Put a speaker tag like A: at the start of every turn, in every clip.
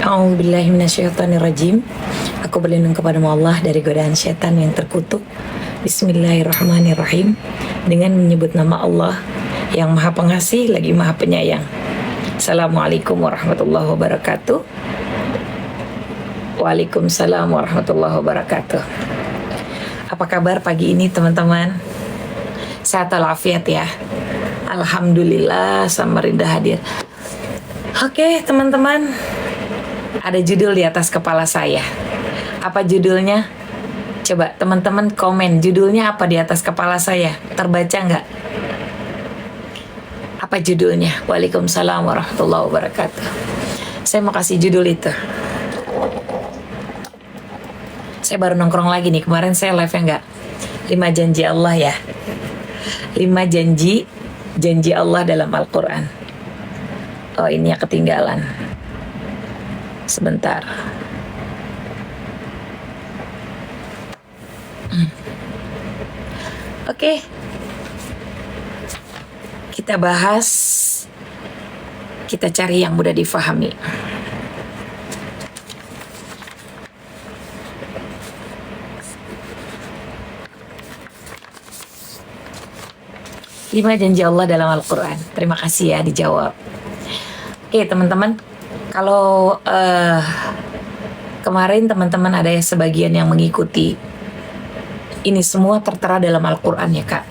A: A'udzubillahi minasyaitonirrajim. Aku berlindung kepada Allah dari godaan setan yang terkutuk. Bismillahirrahmanirrahim. Dengan menyebut nama Allah yang Maha Pengasih lagi Maha Penyayang. Assalamualaikum warahmatullahi wabarakatuh. Waalaikumsalam warahmatullahi wabarakatuh. Apa kabar pagi ini teman-teman? Sehat walafiat ya. Alhamdulillah Samarinda hadir. Oke teman-teman, ada judul di atas kepala saya. Apa judulnya? Coba teman-teman komen, judulnya apa di atas kepala saya? Terbaca nggak? Apa judulnya? Waalaikumsalam warahmatullahi wabarakatuh. Saya mau kasih judul itu. Saya baru nongkrong lagi nih, kemarin saya live-nya nggak? 5 janji Allah ya. 5 janji Allah dalam Al-Quran. Oh ini yang ketinggalan. Sebentar. Oke. Kita bahas. Kita cari yang mudah difahami. Lima janji Allah dalam Al-Quran. Terima kasih ya dijawab. Oke teman-teman, kalau kemarin teman-teman ada sebagian yang mengikuti, ini semua tertera dalam Al-Quran ya kak.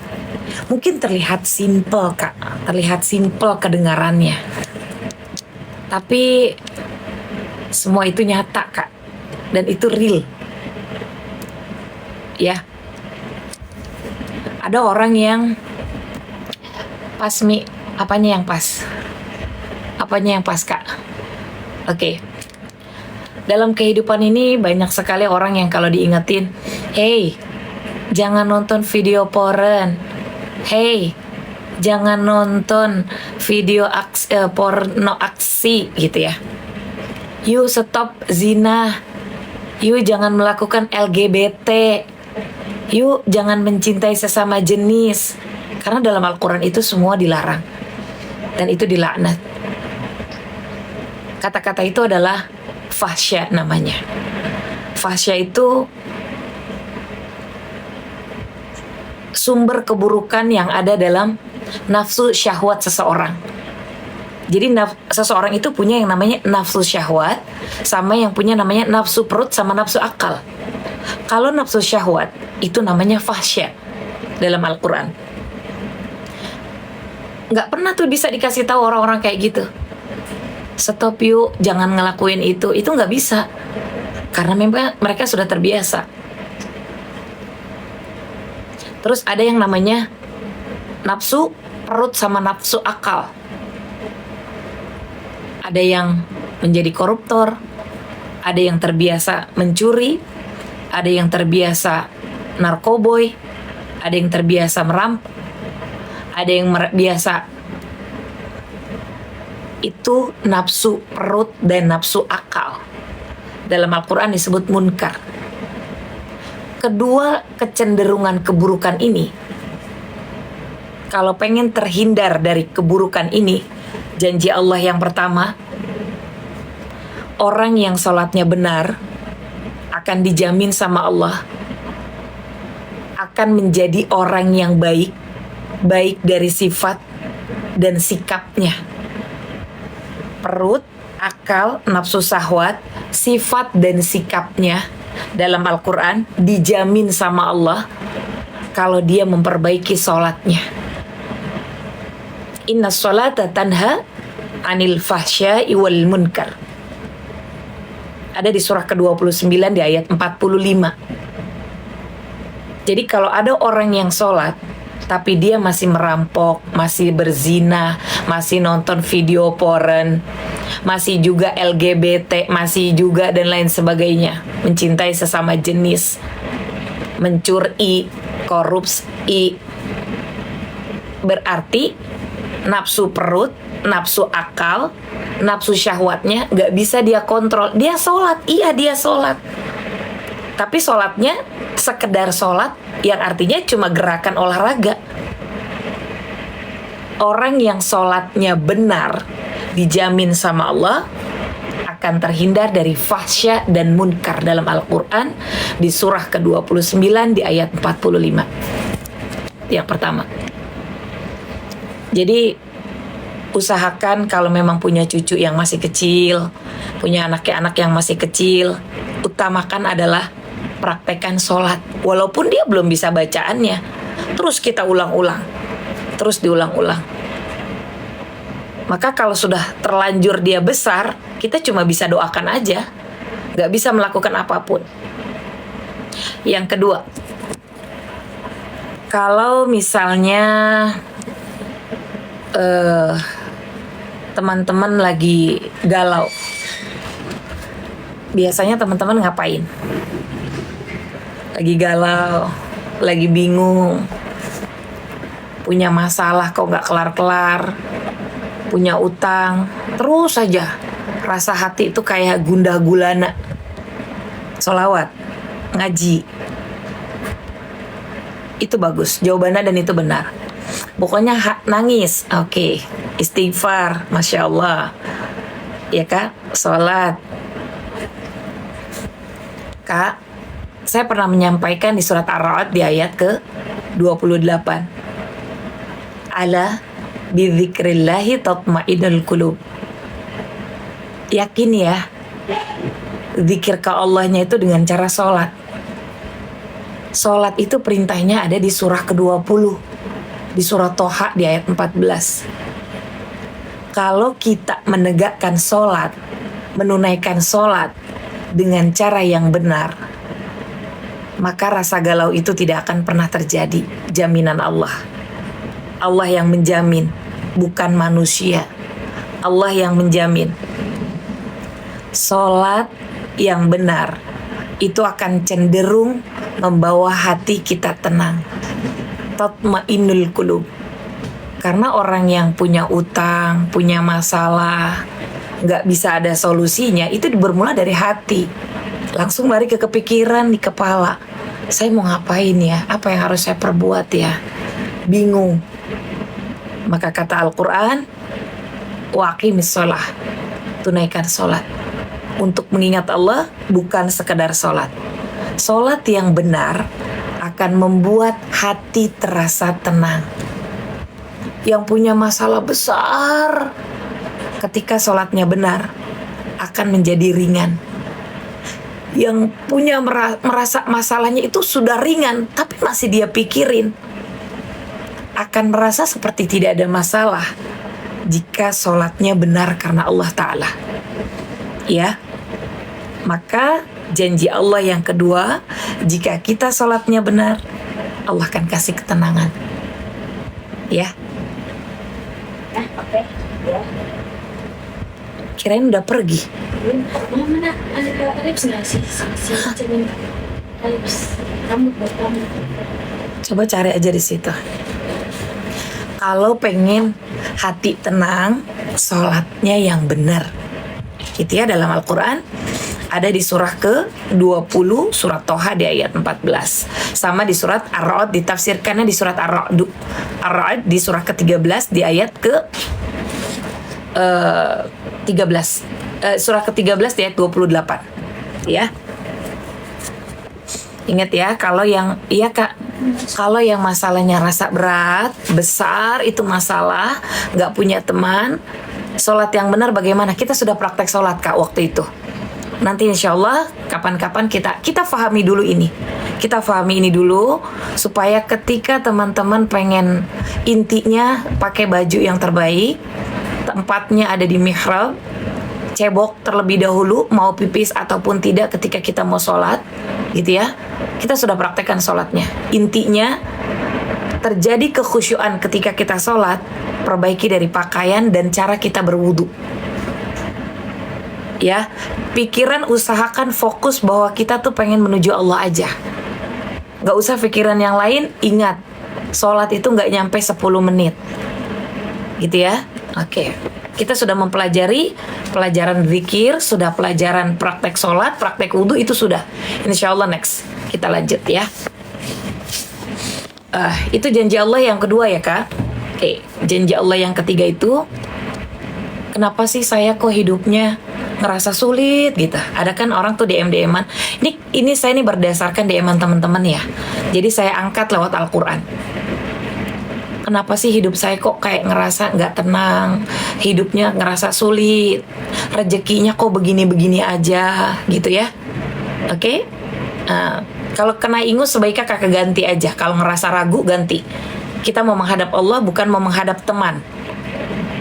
A: Mungkin terlihat simple kak, terlihat simple kedengarannya, tapi semua itu nyata kak, dan itu real. Ya, ada orang yang pasmi, apanya yang pas? Apanya yang pas kak? Oke. Dalam kehidupan ini banyak sekali orang yang kalau diingetin, hey, jangan nonton video porn. Hey, jangan nonton video porno aksi gitu ya. You stop zina. You jangan melakukan LGBT. You jangan mencintai sesama jenis. Karena dalam Al-Quran itu semua dilarang. Dan itu dilaknat. Kata-kata itu adalah fahsya namanya. Fahsya itu sumber keburukan yang ada dalam nafsu syahwat seseorang. Jadi seseorang itu punya yang namanya nafsu syahwat, sama yang punya namanya nafsu perut sama nafsu akal. Kalau nafsu syahwat itu namanya fahsya dalam Al-Quran. Nggak pernah tuh bisa dikasih tahu orang-orang kayak gitu. Stop yuk, jangan ngelakuin itu nggak bisa. Karena mereka sudah terbiasa. Terus ada yang namanya nafsu perut sama nafsu akal. Ada yang menjadi koruptor, ada yang terbiasa mencuri, ada yang terbiasa narkoboy, ada yang terbiasa merampok, ada yang biasa. Itu nafsu perut dan nafsu akal. Dalam Al-Quran disebut munkar. Kedua kecenderungan keburukan ini, kalau pengen terhindar dari keburukan ini, janji Allah yang pertama, orang yang sholatnya benar akan dijamin sama Allah akan menjadi orang yang baik, baik dari sifat dan sikapnya. Perut, akal, nafsu syahwat, sifat dan sikapnya dalam Al-Quran dijamin sama Allah kalau dia memperbaiki sholatnya. Inna sholata tanha anil fahsya'i wal munkar. Ada di surah ke-29 di ayat 45. Jadi kalau ada orang yang sholat tapi dia masih merampok, masih berzina, masih nonton video porn, masih juga LGBT, masih juga dan lain sebagainya, mencintai sesama jenis, mencuri, korupsi, berarti nafsu perut, nafsu akal, nafsu syahwatnya gak bisa dia kontrol. Dia sholat, iya dia sholat, tapi sholatnya sekedar sholat yang artinya cuma gerakan olahraga. Orang yang sholatnya benar dijamin sama Allah akan terhindar dari fahsya dan munkar dalam Al-Quran di surah ke-29 di ayat 45. Yang pertama. Jadi usahakan kalau memang punya cucu yang masih kecil, punya anak yang masih kecil, utamakan adalah praktekkan sholat. Walaupun dia belum bisa bacaannya, terus kita ulang-ulang, terus diulang-ulang. Maka kalau sudah terlanjur dia besar, kita cuma bisa doakan aja, gak bisa melakukan apapun. Yang kedua, kalau misalnya teman-teman lagi galau, biasanya teman-teman ngapain? Lagi galau, lagi bingung, punya masalah kok gak kelar-kelar, punya utang, terus saja rasa hati itu kayak gundah gulana. Sholawat, ngaji, itu bagus jawabannya dan itu benar. Pokoknya nangis, oke. Istighfar, Masya Allah, ya Kak. Sholat, Kak. Saya pernah menyampaikan di surat Ar-Ra'd di ayat ke-28. Ala bidzikrillahi tatma'innul qulub. Yakin ya, zikir ke Allahnya itu dengan cara sholat. Sholat itu perintahnya ada di surah ke-20, di surah Toha di ayat 14. Kalau kita menegakkan sholat, menunaikan sholat dengan cara yang benar, maka rasa galau itu tidak akan pernah terjadi. Jaminan Allah. Allah yang menjamin, bukan manusia. Allah yang menjamin. Sholat yang benar itu akan cenderung membawa hati kita tenang. Tatma'innul qulub. Karena orang yang punya utang, punya masalah, gak bisa ada solusinya, itu bermula dari hati. Langsung lari ke kepikiran di kepala. Saya mau ngapain ya? Apa yang harus saya perbuat ya? Bingung. Maka kata Al-Quran, waqimis sholah, tunaikan sholat. Untuk mengingat Allah, bukan sekedar sholat. Sholat yang benar akan membuat hati terasa tenang. Yang punya masalah besar, ketika sholatnya benar, akan menjadi ringan. Yang punya merasa masalahnya itu sudah ringan, tapi masih dia pikirin, akan merasa seperti tidak ada masalah jika sholatnya benar karena Allah Ta'ala. Ya, maka janji Allah yang kedua, jika kita sholatnya benar, Allah akan kasih ketenangan. Ya.
B: Oke. Ya.
A: Kirain udah pergi.
B: Mana ada lips nggak sih? Cuman lips rambut buat rambut.
A: Coba cari aja di situ. Kalau pengen hati tenang, sholatnya yang benar. Gitu ya, dalam Al-Quran ada di surah ke-20, surat Toha di ayat 14. Sama di surat Ar-Ra'd, ditafsirkannya di surat Ar-Ra'd di surah ke-13 di ayat surah ke-13 di ayat 28. Ya. Ingat ya, kalau yang kalau yang masalahnya rasa berat, besar itu masalah, nggak punya teman, sholat yang benar bagaimana? Kita sudah praktek sholat Kak waktu itu. Nanti insya Allah kapan-kapan kita fahami dulu ini. Kita fahami ini dulu supaya ketika teman-teman pengen intinya pakai baju yang terbaik, tempatnya ada di mihrab, cebok terlebih dahulu mau pipis ataupun tidak ketika kita mau sholat, gitu ya. Kita sudah praktekkan sholatnya. Intinya terjadi kekhusyuan ketika kita sholat, perbaiki dari pakaian dan cara kita berwudu. Ya, pikiran usahakan fokus bahwa kita tuh pengen menuju Allah aja. Gak usah pikiran yang lain. Ingat, sholat itu gak nyampe 10 menit. Gitu ya. Oke. Kita sudah mempelajari pelajaran zikir, sudah pelajaran praktek sholat, praktek wudu, itu sudah. Insya Allah next kita lanjut ya. Itu janji Allah yang kedua ya Kak. Janji Allah yang ketiga itu, kenapa sih saya kok hidupnya ngerasa sulit gitu. Ada kan orang tuh DM-an. Ini saya nih berdasarkan DM-an teman-teman ya. Jadi saya angkat lewat Al-Quran. Kenapa sih hidup saya kok kayak ngerasa nggak tenang, hidupnya ngerasa sulit, rezekinya kok begini-begini aja gitu ya. Oke? Kalau kena ingus sebaiknya kakak ganti aja. Kalau ngerasa ragu ganti. Kita mau menghadap Allah bukan mau menghadap teman.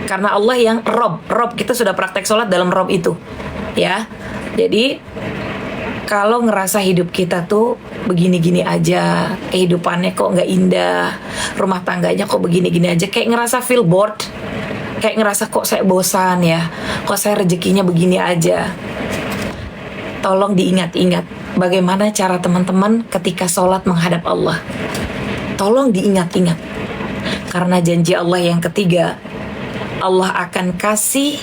A: Karena Allah yang Rob kita sudah praktek sholat dalam Rob itu ya. Jadi kalau ngerasa hidup kita tuh begini-gini aja, kehidupannya kok nggak indah, rumah tangganya kok begini-gini aja, kayak ngerasa feel bored, kayak ngerasa kok saya bosan ya, kok saya rezekinya begini aja. Tolong diingat-ingat bagaimana cara teman-teman ketika sholat menghadap Allah. Tolong diingat-ingat. Karena janji Allah yang ketiga, Allah akan kasih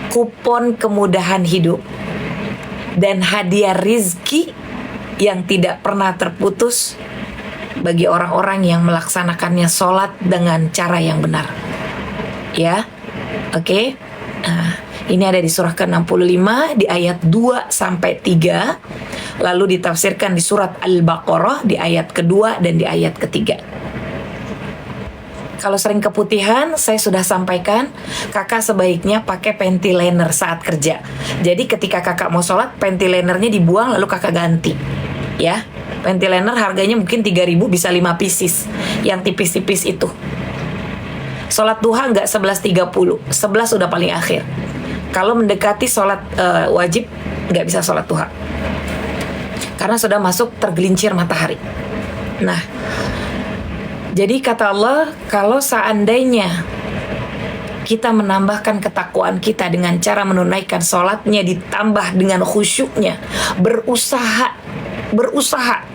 A: kupon kemudahan hidup dan hadiah rizki yang tidak pernah terputus bagi orang-orang yang melaksanakannya sholat dengan cara yang benar. Ya, oke. Ini ada di surah ke-65 di ayat 2-3, lalu ditafsirkan di surat Al-Baqarah di ayat kedua dan di ayat ketiga. Kalau sering keputihan, saya sudah sampaikan, kakak sebaiknya pakai panty liner saat kerja. Jadi ketika kakak mau sholat, panty linernya dibuang lalu kakak ganti. Ya, panty liner harganya mungkin 3.000 bisa 5 pieces, yang tipis-tipis itu. Sholat duha nggak 11.30, 11 udah paling akhir. Kalau mendekati sholat wajib, nggak bisa sholat duha. Karena sudah masuk tergelincir matahari. Nah, jadi kata Allah, kalau seandainya kita menambahkan ketakwaan kita dengan cara menunaikan sholatnya ditambah dengan khusyuknya, berusaha,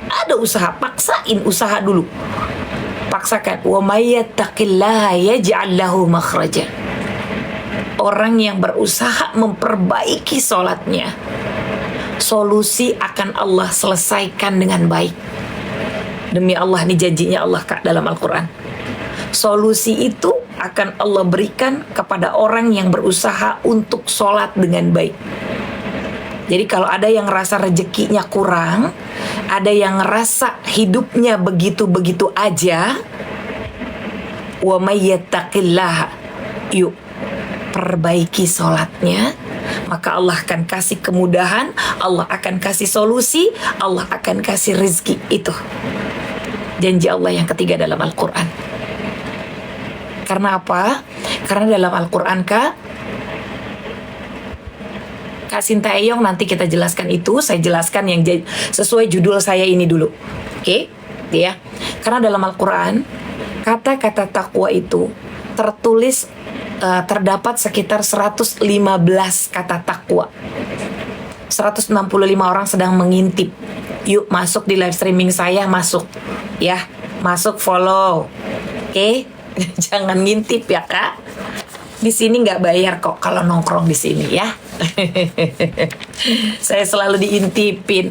A: ada usaha, paksain usaha dulu. Paksakan. Wa may yattaqillaha yaj'al lahu makhraja. Orang yang berusaha memperbaiki sholatnya, solusi akan Allah selesaikan dengan baik. Demi Allah, ini janjinya Allah Kak dalam Al-Quran. Solusi itu akan Allah berikan kepada orang yang berusaha untuk sholat dengan baik. Jadi kalau ada yang rasa rezekinya kurang, ada yang ngerasa hidupnya begitu-begitu aja, wa may yattaqillaha, yuk perbaiki sholatnya, maka Allah akan kasih kemudahan, Allah akan kasih solusi, Allah akan kasih rezeki. Itu janji Allah yang ketiga dalam Al-Quran. Karena apa? Karena dalam Al-Quran Kak Sintayong nanti kita jelaskan itu. Saya jelaskan yang sesuai judul saya ini dulu. Oke? Ya. Karena dalam Al-Quran kata-kata takwa itu tertulis terdapat sekitar 115 kata takwa. 165 orang sedang mengintip. Yuk masuk di live streaming saya, masuk ya, masuk follow. Oke? Jangan ngintip ya Kak. Di sini nggak bayar kok kalau nongkrong di sini ya. Saya selalu diintipin.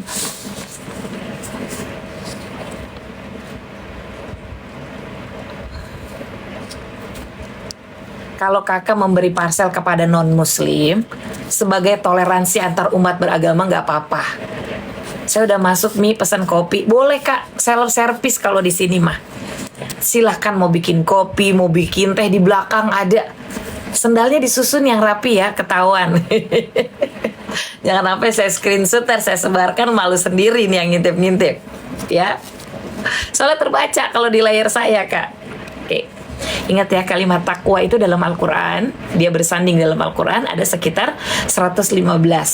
A: Kalau kakak memberi parcel kepada non-muslim sebagai toleransi antar umat beragama nggak apa-apa. Saya udah masuk nih pesan kopi, boleh Kak, seller service kalau di sini mah. Silahkan mau bikin kopi, mau bikin teh, di belakang ada. Sendalnya disusun yang rapi ya, ketahuan. Jangan sampai saya screenshot dan saya sebarkan, malu sendiri nih yang ngintip-ngintip. Ya. Soalnya terbaca kalau di layar saya Kak. Oke. Ingat ya, kalimat takwa itu dalam Al-Quran, dia bersanding dalam Al-Quran ada sekitar 115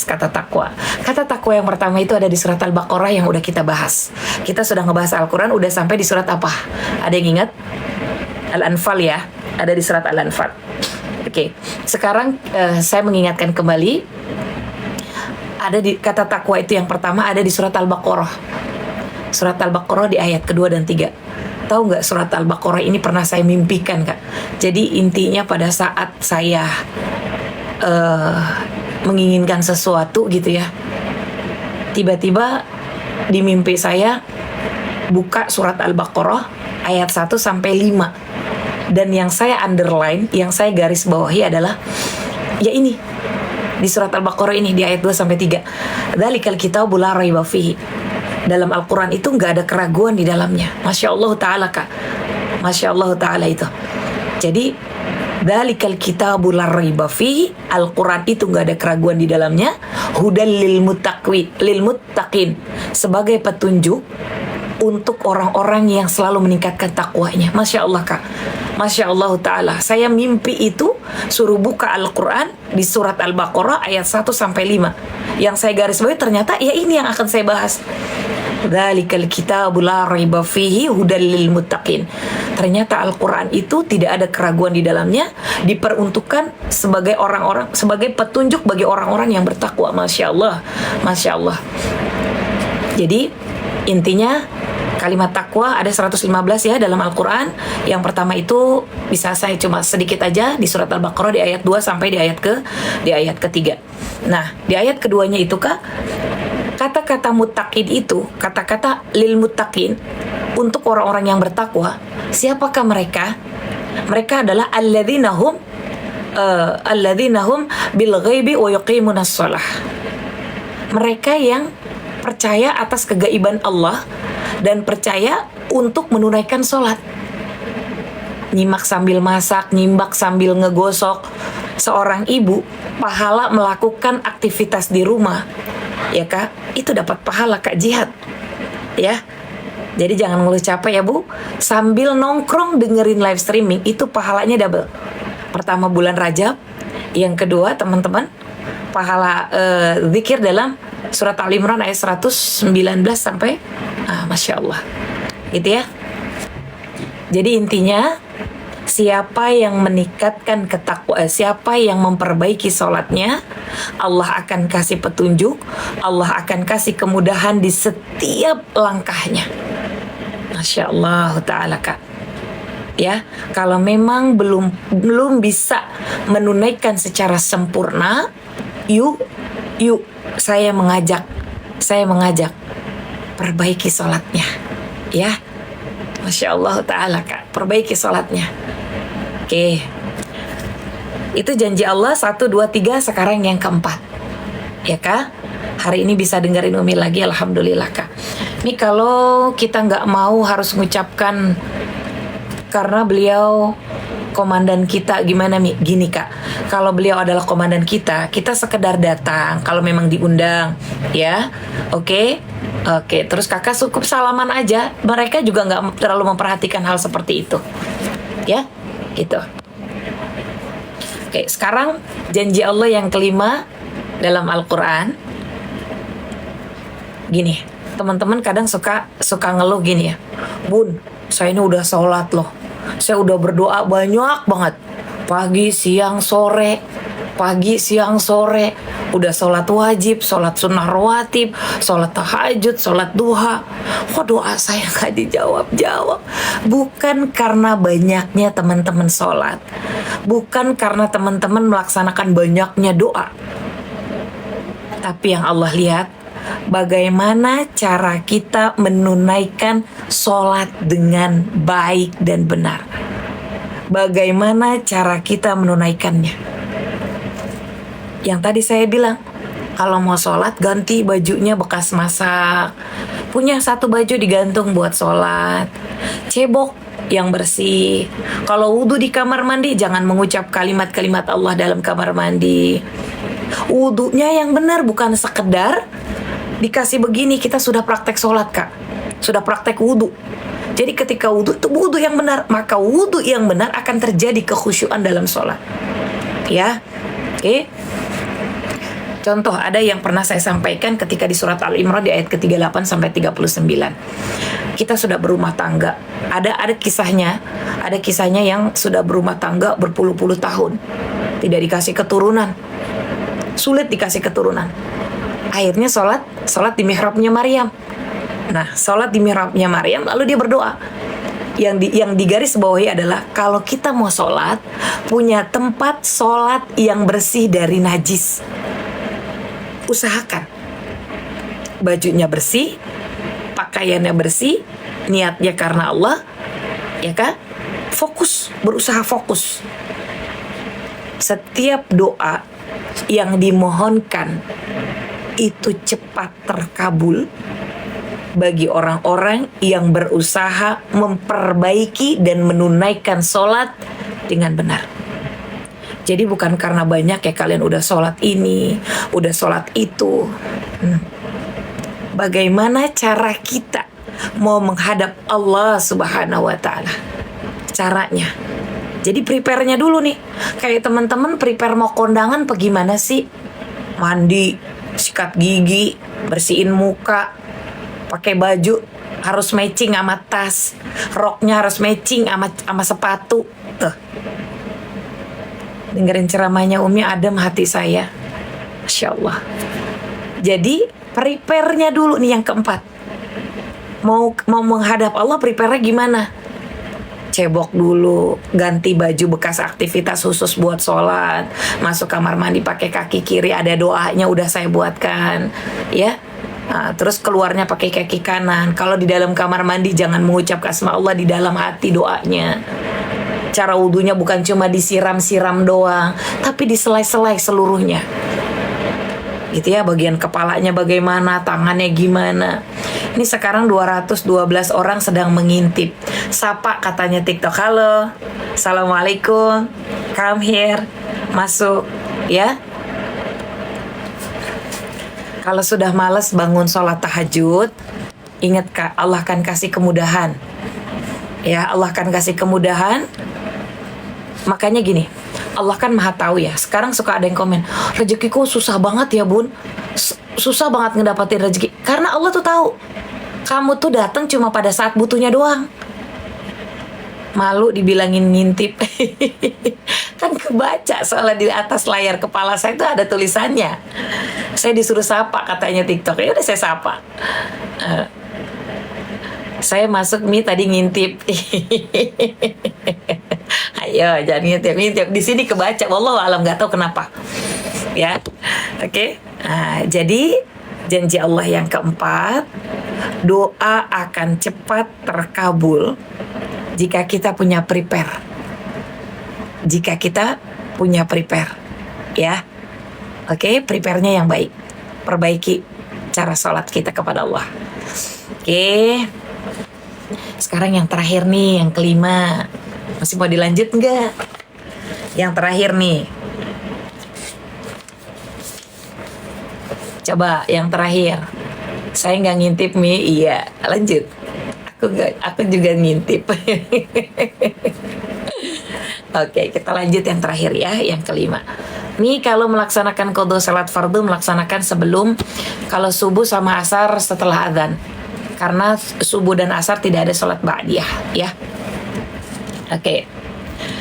A: kata takwa. Kata takwa yang pertama itu ada di surat Al-Baqarah yang udah kita bahas. Kita sudah ngebahas Al-Quran, udah sampai di surat apa? Ada yang ingat? Al-Anfal ya, ada di surat Al-Anfal. Oke, sekarang saya mengingatkan kembali, ada di kata takwa itu yang pertama ada di surat Al-Baqarah. Surat Al-Baqarah di ayat kedua dan 3. Tahu nggak, surat Al-Baqarah ini pernah saya mimpikan Kak. Jadi intinya pada saat saya menginginkan sesuatu gitu ya, tiba-tiba di mimpi saya buka surat Al-Baqarah ayat 1 sampai 5. Dan yang saya underline, yang saya garis bawahi adalah ya ini, di surat Al-Baqarah ini di ayat 2 sampai 3. Dzalikal kitabu la raiba fihi. Dalam Al-Quran itu nggak ada keraguan di dalamnya. Masya Allah Ta'ala, Kak. Masya Allah Ta'ala itu. Jadi dzalikal kitabu la raiba fihi, Al-Quran itu nggak ada keraguan di dalamnya. Hudal lil muttaqin, sebagai petunjuk untuk orang-orang yang selalu meningkatkan takwanya. Masya Allah, Kak. Masya Allah Ta'ala. Saya mimpi itu suruh buka Al-Quran di surat Al-Baqarah ayat 1 sampai 5. Yang saya garis bawahi ternyata ya ini yang akan saya bahas. Dzalikal kitabu la raiba fihi hudal lil muttaqin. Ternyata Al-Quran itu tidak ada keraguan di dalamnya, diperuntukkan sebagai orang-orang, sebagai petunjuk bagi orang-orang yang bertakwa. Masya Allah. Masya Allah. Jadi intinya kalimat takwa ada 115 ya dalam Al-Quran. Yang pertama itu bisa saya cuma sedikit aja di surat Al-Baqarah di ayat 2 sampai di ayat ketiga. Nah, di ayat keduanya itu, Kak, kata-kata muttaqin itu, kata-kata lil muttaqin, untuk orang-orang yang bertakwa. Siapakah mereka? Mereka adalah alladzina hum bil ghaibi wa yuqimunas shalah. Mereka yang percaya atas kegaiban Allah dan percaya untuk menunaikan sholat. Nyimak sambil masak, nyimbak sambil ngegosok. Seorang ibu pahala melakukan aktivitas di rumah, ya Kak, itu dapat pahala, Kak, jihad, ya. Jadi jangan ngeluh capek ya Bu. Sambil nongkrong dengerin live streaming itu pahalanya double. Pertama bulan Rajab, yang kedua teman-teman pahala zikir dalam surat Al-Imran ayat 119 sampai Masya Allah, gitu ya. Jadi intinya siapa yang meningkatkan ketakwaan, siapa yang memperbaiki sholatnya, Allah akan kasih petunjuk, Allah akan kasih kemudahan di setiap langkahnya. Masya Allah Ta'ala, Kak. Ya, kalau memang belum bisa menunaikan secara sempurna, yuk saya mengajak perbaiki sholatnya, ya. Masya Allah Ta'ala, Kak, perbaiki sholatnya. Oke, itu janji Allah 1, 2, 3. Sekarang yang keempat, ya Kak. Hari ini bisa dengerin Umi lagi, alhamdulillah, Kak. Ini kalau kita nggak mau harus mengucapkan karena beliau komandan kita, gimana Mi? Gini Kak, kalau beliau adalah komandan kita sekedar datang kalau memang diundang, ya. Oke, terus Kakak cukup salaman aja. Mereka juga nggak terlalu memperhatikan hal seperti itu, ya, gitu. Oke, sekarang janji Allah yang kelima dalam Al-Quran. Gini, teman-teman kadang suka ngeluh gini ya, Bun, saya ini udah sholat loh, saya udah berdoa banyak banget, pagi, siang, sore, udah sholat wajib, sholat sunnah rawatib, sholat tahajud, sholat duha, kok doa saya gak dijawab-jawab? Bukan karena banyaknya teman-teman sholat, bukan karena teman-teman melaksanakan banyaknya doa, tapi yang Allah lihat bagaimana cara kita menunaikan sholat dengan baik dan benar. Bagaimana cara kita menunaikannya. Yang tadi saya bilang, kalau mau sholat ganti bajunya bekas masak. Punya satu baju digantung buat sholat. Cebok yang bersih. Kalau wudhu di kamar mandi, jangan mengucap kalimat-kalimat Allah dalam kamar mandi. Wudhunya yang benar, bukan sekedar dikasih begini kita sudah praktek sholat, Kak, sudah praktek wudhu. Jadi ketika wudhu itu wudhu yang benar, maka wudhu yang benar akan terjadi kekhusyuan dalam sholat, ya. Oke. Contoh ada yang pernah saya sampaikan ketika di surat Al-Imran di ayat ke-38 sampai 39. Kita sudah berumah tangga, ada kisahnya yang sudah berumah tangga berpuluh-puluh tahun, tidak dikasih keturunan, sulit dikasih keturunan. Akhirnya sholat di mihrabnya Maryam. Nah, sholat di mihrabnya Maryam, lalu dia berdoa. Yang digaris bawahi adalah kalau kita mau sholat, punya tempat sholat yang bersih dari najis. Usahakan bajunya bersih, pakaiannya bersih, niatnya karena Allah, ya Kak. Berusaha fokus. Setiap doa yang dimohonkan itu cepat terkabul bagi orang-orang yang berusaha memperbaiki dan menunaikan sholat dengan benar. Jadi bukan karena banyak ya kalian udah sholat ini, udah sholat itu. Bagaimana cara kita mau menghadap Allah Subhanahu wa Ta'ala? Caranya. Jadi prepare-nya dulu nih. Kayak teman-teman prepare mau kondangan apa gimana sih? Mandi, sikat gigi, bersihin muka, pakai baju harus matching sama tas, roknya harus matching sama sepatu. Tuh. Dengerin ceramahnya Umi, adem hati saya. Masya Allah. Jadi prepare-nya dulu nih yang keempat. Mau menghadap Allah, prepare-nya gimana? Cebok dulu, ganti baju bekas aktivitas khusus buat sholat, masuk kamar mandi pakai kaki kiri, ada doanya udah saya buatkan, ya. Nah, terus keluarnya pakai kaki kanan. Kalau di dalam kamar mandi jangan mengucap asma Allah di dalam hati doanya. Cara wudunya bukan cuma disiram-siram doang, tapi diselai-selai seluruhnya. Gitu ya, bagian kepalanya bagaimana, tangannya gimana. Ini sekarang 212 orang sedang mengintip. Sapa katanya TikTok. Halo, assalamualaikum, come here, masuk, ya. Kalau sudah malas bangun sholat tahajud, ingat Kak, Allah akan kasih kemudahan. Ya, Allah akan kasih kemudahan. Makanya gini, Allah kan maha tahu ya. Sekarang suka ada yang komen, rezekiku susah banget ya bun, susah banget ngedapatin rezeki. Karena Allah tuh tahu, kamu tuh datang cuma pada saat butuhnya doang. Malu dibilangin ngintip. Kan kebaca soalnya di atas layar kepala saya itu ada tulisannya. Saya disuruh sapa katanya TikTok. Ya udah saya sapa. Saya masuk Mi tadi ngintip. Ayo jangan ngintip. Di sini kebaca. Wallahu alam, nggak tahu kenapa. Ya, oke. Nah, jadi janji Allah yang keempat, doa akan cepat terkabul jika kita punya prepare. Jika kita punya prepare, ya. Oke, prepare-nya yang baik. Perbaiki cara sholat kita kepada Allah. Oke. Sekarang yang terakhir nih, yang kelima. Masih mau dilanjut nggak? Yang terakhir nih. Coba yang terakhir. Saya nggak ngintip Mi, iya. Lanjut. Aku juga ngintip. Oke, kita lanjut yang terakhir ya, yang kelima. Nih kalau melaksanakan qadha salat fardu melaksanakan sebelum, kalau subuh sama asar setelah adzan. Karena subuh dan asar tidak ada salat ba'diyah ya. Oke.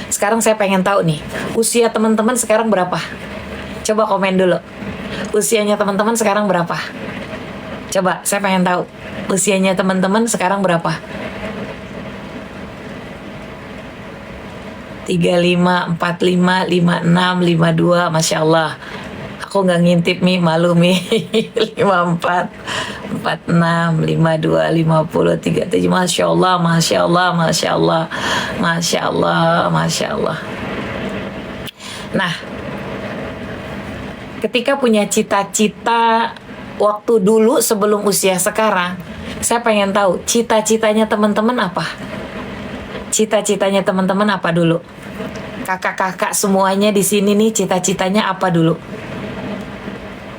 A: Sekarang saya pengen tahu nih, usia teman-teman sekarang berapa? Coba komen dulu. Usianya teman-teman sekarang berapa? Coba, saya pengen tahu. Usianya teman-teman sekarang berapa? 35, 45, 56, 52, Masya Allah. Aku nggak ngintip Mi, malu Mi. 54, 46, 52, 50, 37, Masya Allah, Masya Allah, Masya Allah, Masya Allah, Masya Allah. Nah, ketika punya cita-cita waktu dulu sebelum usia sekarang, saya pengen tahu cita-citanya teman-teman apa? Cita-citanya teman-teman apa dulu? Kakak-kakak semuanya di sini nih cita-citanya apa dulu?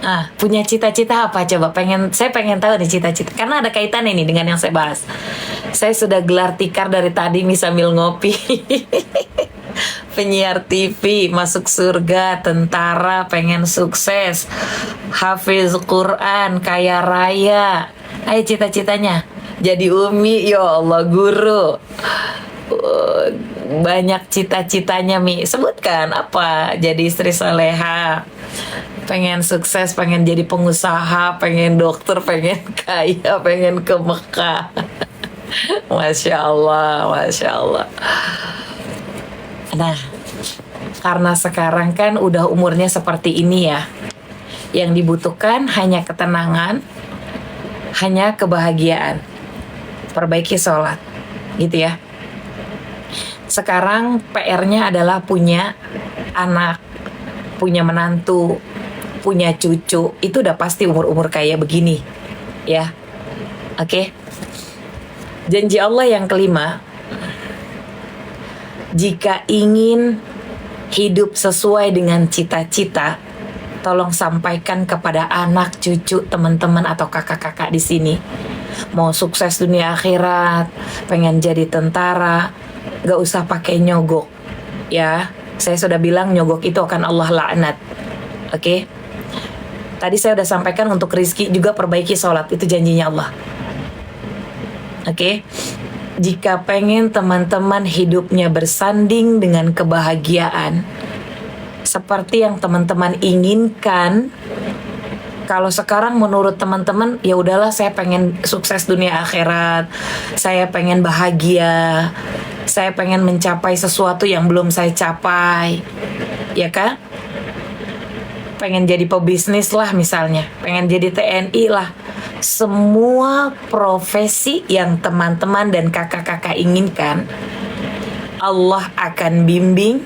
A: Ah, punya cita-cita apa coba? Saya pengen tahu nih cita-cita. Karena ada kaitannya nih dengan yang saya bahas. Saya sudah gelar tikar dari tadi nih sambil ngopi. Penyiar TV, masuk surga, tentara, pengen sukses, hafiz Quran, kaya raya. Ayo cita-citanya. Jadi umi, ya Allah, guru. Banyak cita-citanya Mi. Sebutkan apa? Jadi istri soleha, pengen sukses, pengen jadi pengusaha, pengen dokter, pengen kaya, pengen ke Mekah. Masya Allah, Masya Allah. Nah, karena sekarang kan udah umurnya seperti ini ya, yang dibutuhkan hanya ketenangan, hanya kebahagiaan. Perbaiki sholat, gitu ya. Sekarang PR-nya adalah punya anak, punya menantu, punya cucu, itu udah pasti umur-umur kayak begini. Ya. Oke. Janji Allah yang kelima, jika ingin hidup sesuai dengan cita-cita, tolong sampaikan kepada anak, cucu, teman-teman atau kakak-kakak di sini. Mau sukses dunia akhirat, pengen jadi tentara, gak usah pakai nyogok. Ya, saya sudah bilang nyogok itu akan Allah laknat. Oke. Tadi saya udah sampaikan untuk rizki juga perbaiki sholat, itu janjinya Allah. Oke. Jika pengen teman-teman hidupnya bersanding dengan kebahagiaan seperti yang teman-teman inginkan, kalau sekarang menurut teman-teman, ya udahlah saya pengen sukses dunia akhirat, saya pengen bahagia, saya pengen mencapai sesuatu yang belum saya capai, ya kan? Pengen jadi pebisnis lah misalnya, pengen jadi TNI lah. Semua profesi yang teman-teman dan kakak-kakak inginkan, Allah akan bimbing.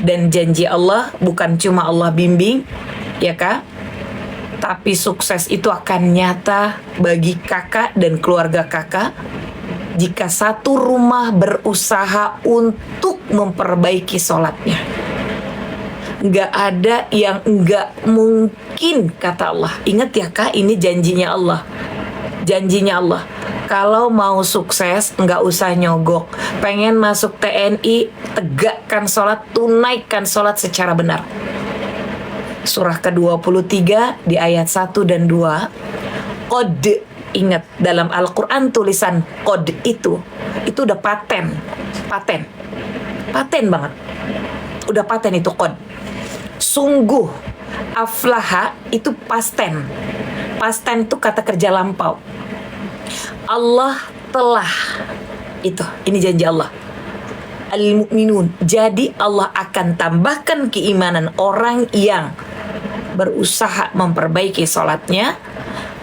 A: Dan janji Allah bukan cuma Allah bimbing, ya kak, tapi sukses itu akan nyata bagi kakak dan keluarga kakak jika satu rumah berusaha untuk memperbaiki sholatnya. Gak ada yang gak mungkin, kata Allah. Ingat ya kak, ini janjinya Allah. Janjinya Allah. Kalau mau sukses, nggak usah nyogok. Pengen masuk TNI, tegakkan sholat, tunaikan sholat secara benar. Surah ke-23 di ayat 1 dan 2. Qad, ingat dalam Al-Quran tulisan qad itu udah paten banget. Udah paten itu qad. Sungguh, aflaha itu pasten. Pasten itu kata kerja lampau. Allah telah, ini janji Allah. Al-mu'minun. Jadi Allah akan tambahkan keimanan orang yang berusaha memperbaiki sholatnya.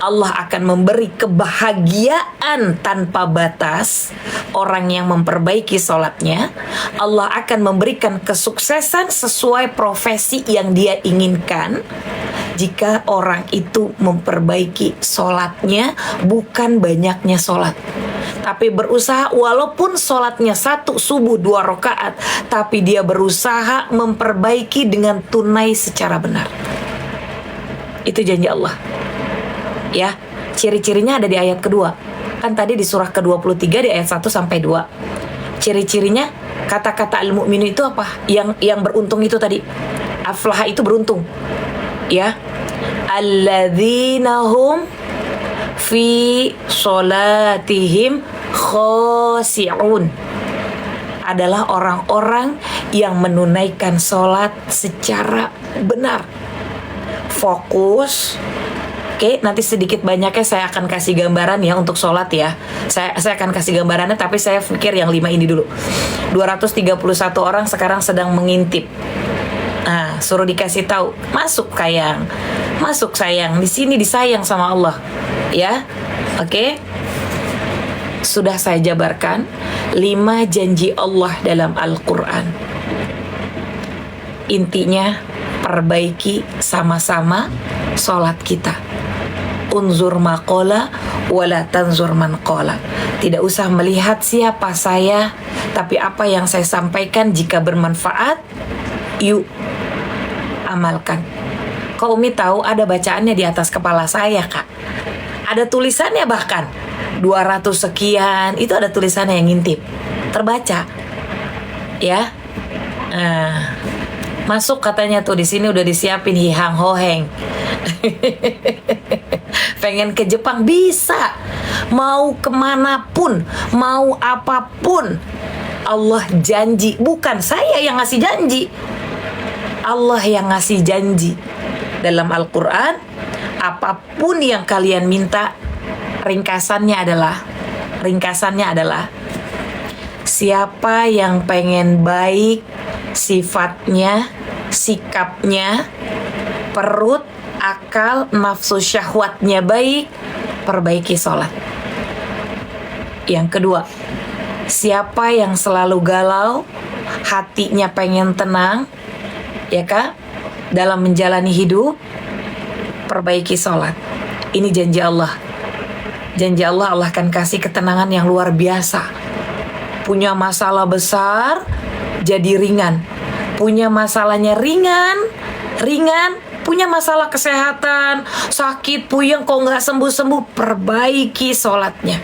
A: Allah akan memberi kebahagiaan tanpa batas orang yang memperbaiki sholatnya. Allah akan memberikan kesuksesan sesuai profesi yang dia inginkan jika orang itu memperbaiki sholatnya, bukan banyaknya sholat, tapi berusaha walaupun sholatnya 1 subuh 2 rakaat, tapi dia berusaha memperbaiki dengan tunai secara benar. Itu janji Allah. Ya, ciri-cirinya ada di ayat kedua. Kan tadi di surah ke-23 di ayat 1 sampai 2. Ciri-cirinya kata-kata al-mu'min itu apa? Yang beruntung itu tadi. Aflah itu beruntung. Ya. Alladzina hum fi sholatihim khosi'un. Adalah orang-orang yang menunaikan sholat secara benar. Fokus. Oke, nanti sedikit banyaknya saya akan kasih gambaran ya untuk sholat ya. Saya akan kasih gambarannya, tapi saya pikir yang 5 ini dulu. 231 orang sekarang sedang mengintip. Nah, suruh dikasih tahu, masuk sayang, di sini disayang sama Allah, ya. Oke. Sudah saya jabarkan 5 janji Allah dalam Al-Quran. Intinya perbaiki sama-sama sholat kita. Unzur maqala wala tanzur man qala. Tidak usah melihat siapa saya, tapi apa yang saya sampaikan jika bermanfaat, yuk amalkan. Kak Umi tahu ada bacaannya di atas kepala saya, Kak. Ada tulisannya bahkan 200 sekian, itu ada tulisannya yang ngintip. Terbaca. Ya. Masuk katanya tuh, di sini udah disiapin hihang hoheng. Pengen ke Jepang bisa, mau kemanapun, mau apapun, Allah janji. Bukan saya yang ngasih janji, Allah yang ngasih janji. Dalam Al-Quran, apapun yang kalian minta, ringkasannya adalah siapa yang pengen baik sifatnya, sikapnya, perut, akal, nafsu syahwatnya baik, perbaiki sholat. Yang kedua, siapa yang selalu galau, hatinya pengen tenang, ya kak, dalam menjalani hidup, perbaiki sholat. Ini janji Allah. Janji Allah, Allah akan kasih ketenangan yang luar biasa. Punya masalah besar jadi ringan. Punya masalahnya ringan. Punya masalah kesehatan, sakit, puyeng, kok nggak sembuh-sembuh, perbaiki sholatnya.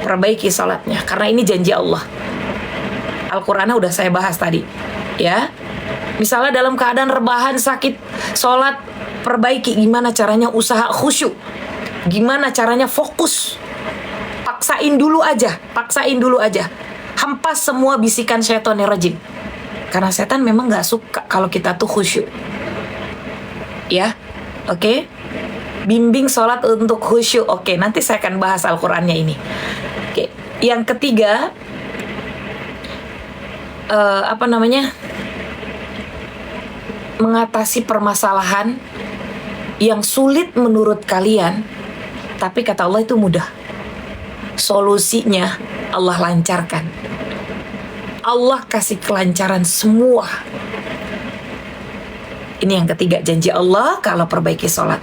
A: Perbaiki sholatnya, karena ini janji Allah. Al-Qurannya udah saya bahas tadi, ya. Misalnya dalam keadaan rebahan, sakit, sholat, perbaiki. Gimana caranya usaha khusyuk? Gimana caranya fokus? Paksain dulu aja. Hempas semua bisikan syaitonir rajim. Karena setan memang gak suka kalau kita tuh khusyuk. Ya, oke? Bimbing sholat untuk khusyuk. Oke, nanti saya akan bahas Al-Qurannya ini. Oke, yang ketiga, mengatasi permasalahan yang sulit menurut kalian, tapi kata Allah itu mudah. Solusinya Allah lancarkan. Allah kasih kelancaran semua. Ini yang ketiga, janji Allah kalau perbaiki sholat.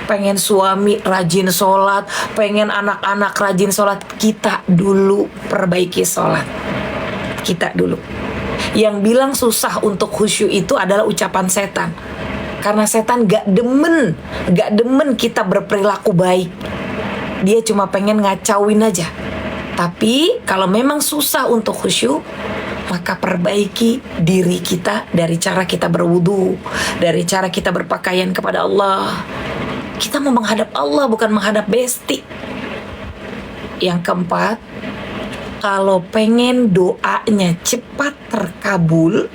A: Pengen suami rajin sholat, pengen anak-anak rajin sholat, kita dulu perbaiki sholat. Kita dulu. Yang bilang susah untuk khusyuk itu adalah ucapan setan. Karena setan gak demen kita berperilaku baik. Dia cuma pengen ngacauin aja. Tapi kalau memang susah untuk khusyuk, maka perbaiki diri kita dari cara kita berwudu, dari cara kita berpakaian kepada Allah. Kita mau menghadap Allah, bukan menghadap besti. Yang keempat, kalau pengen doanya cepat terkabul,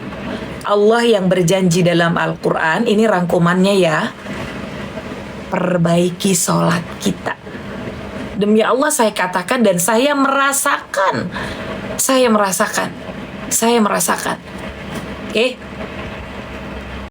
A: Allah yang berjanji dalam Al-Quran, ini rangkumannya ya, perbaiki sholat kita. Demi Allah saya katakan dan saya merasakan. Oke,